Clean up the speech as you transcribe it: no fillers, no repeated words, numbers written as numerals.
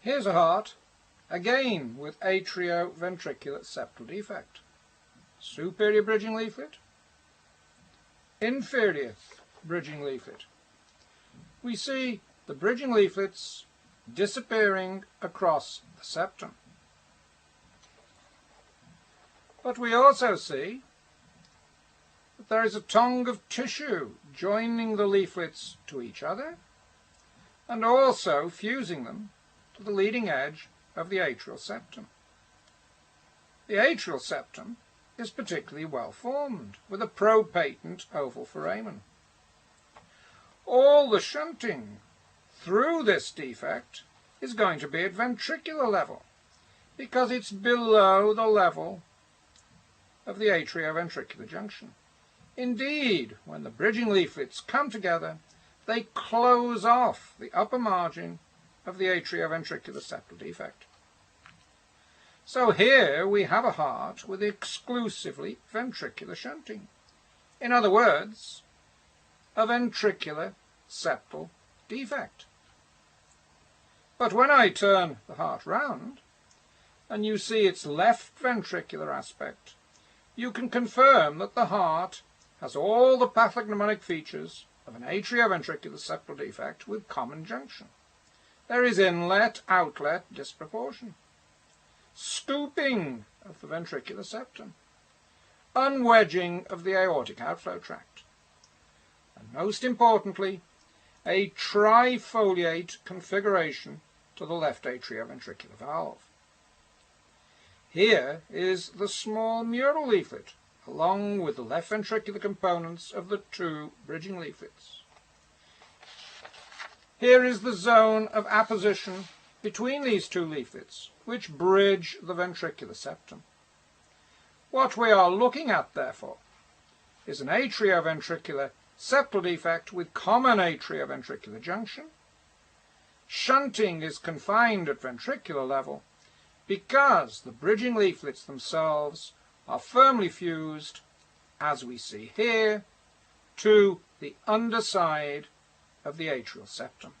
Here's a heart, again with atrioventricular septal defect. Superior bridging leaflet, inferior bridging leaflet. We see the bridging leaflets disappearing across the septum. But we also see that there is a tongue of tissue joining the leaflets to each other and also fusing them to the leading edge of the atrial septum. The atrial septum is particularly well formed, with a pro-patent oval foramen. All the shunting through this defect is going to be at ventricular level, because it's below the level of the atrioventricular junction. Indeed, when the bridging leaflets come together, they close off the upper margin of the atrioventricular septal defect. So here we have a heart with exclusively ventricular shunting. In other words, a ventricular septal defect. But when I turn the heart round, and you see its left ventricular aspect, you can confirm that the heart has all the pathognomonic features of an atrioventricular septal defect with common junction. There is inlet-outlet disproportion, scooping of the ventricular septum, unwedging of the aortic outflow tract, and most importantly, a trifoliate configuration to the left atrioventricular valve. Here is the small mural leaflet, along with the left ventricular components of the two bridging leaflets. Here is the zone of apposition between these two leaflets, which bridge the ventricular septum. What we are looking at, therefore, is an atrioventricular septal defect with common atrioventricular junction. Shunting is confined at ventricular level because the bridging leaflets themselves are firmly fused, as we see here, to the underside of the atrial septum.